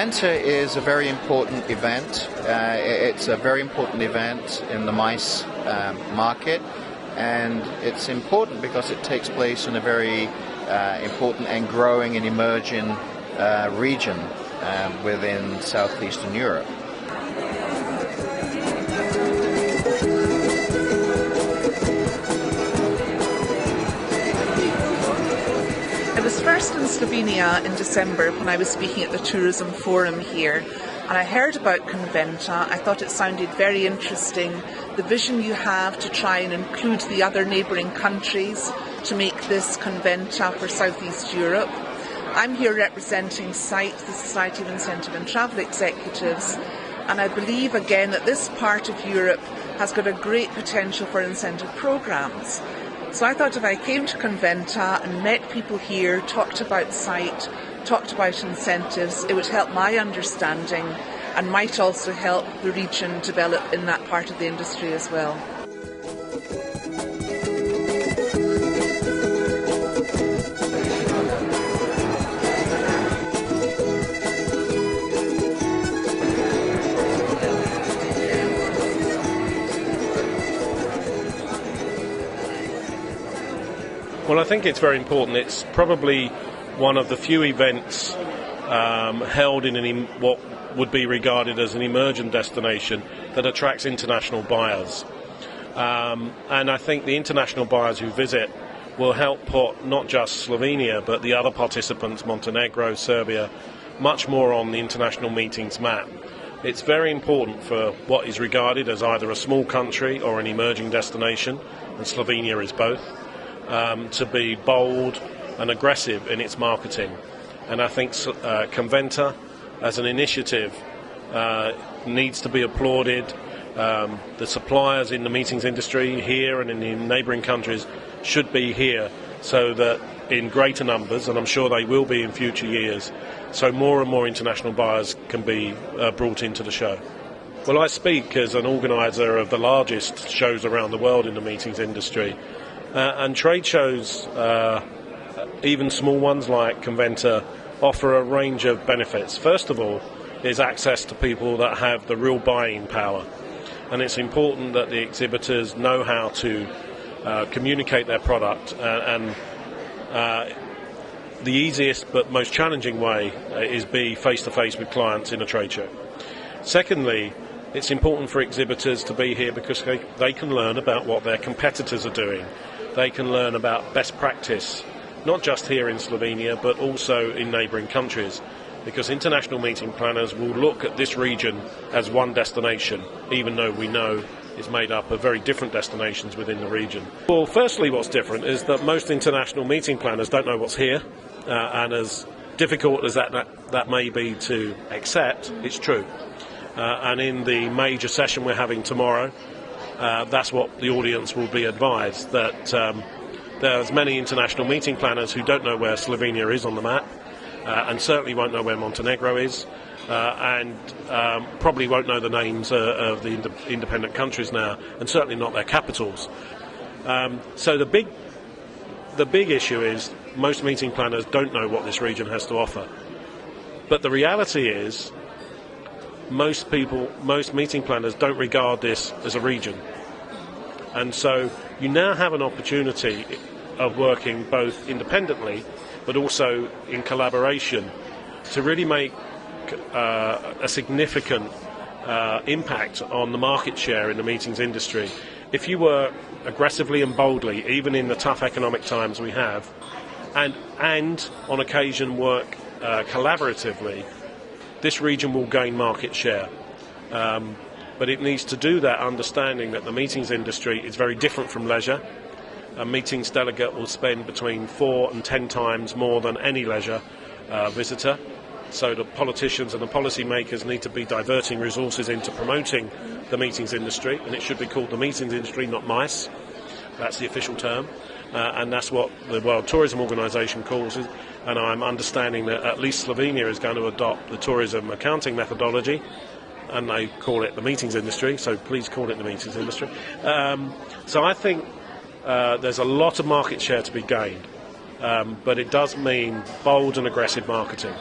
Conventa is a very important event. It's a very important event in the mice market, and it's important because it takes place in a very important and growing and emerging region within southeastern Europe. I was first in Slovenia in December when I was speaking at the Tourism Forum here, and I heard about Conventa. I thought it sounded very interesting, the vision you have to try and include the other neighbouring countries to make this Conventa for Southeast Europe. I'm here representing SITE, the Society of Incentive and Travel Executives, and I believe again that this part of Europe has got a great potential for incentive programmes. So I thought if I came to Conventa and met people here, talked about SITE, talked about incentives, it would help my understanding and might also help the region develop in that part of the industry as well. Well, I think it's very important. It's probably one of the few events held in what would be regarded as an emerging destination that attracts international buyers. And I think the international buyers who visit will help put not just Slovenia but the other participants, Montenegro, Serbia, much more on the international meetings map. It's very important for what is regarded as either a small country or an emerging destination, and Slovenia is both, to be bold and aggressive in its marketing. And I think Conventa as an initiative needs to be applauded. The suppliers in the meetings industry here and in the neighbouring countries should be here so that in greater numbers, and I'm sure they will be in future years, so more and more international buyers can be brought into the show. Well, I speak as an organiser of the largest shows around the world in the meetings industry. And trade shows, even small ones like Conventa, offer a range of benefits. First of all is access to people that have the real buying power. And it's important that the exhibitors know how to communicate their product. And the easiest but most challenging way is be face-to-face with clients in a trade show. Secondly, it's important for exhibitors to be here because they can learn about what their competitors are doing. They can learn about best practice, not just here in Slovenia, but also in neighbouring countries, because international meeting planners will look at this region as one destination, even though we know it's made up of very different destinations within the region. Well, firstly, what's different is that most international meeting planners don't know what's here, and as difficult as that may be to accept, it's true. And in the major session we're having tomorrow, that's what the audience will be advised, that there's many international meeting planners who don't know where Slovenia is on the map, and certainly won't know where Montenegro is, and probably won't know the names of the independent countries now, and certainly not their capitals. So the big issue is most meeting planners don't know what this region has to offer. But the reality is most meeting planners don't regard this as a region. And so you now have an opportunity of working both independently but also in collaboration to really make a significant impact on the market share in the meetings industry. If you work aggressively and boldly, even in the tough economic times we have, and on occasion work collaboratively, this region will gain market share. But it needs to do that understanding that the meetings industry is very different from leisure. A meetings delegate will spend between 4 and 10 times more than any leisure visitor. So the politicians and the policy makers need to be diverting resources into promoting the meetings industry, and it should be called the meetings industry, not MICE. That's the official term. And that's what the World Tourism Organization calls it. And I'm understanding that at least Slovenia is going to adopt the tourism accounting methodology, and they call it the meetings industry, so please call it the meetings industry. So I think there's a lot of market share to be gained, but it does mean bold and aggressive marketing.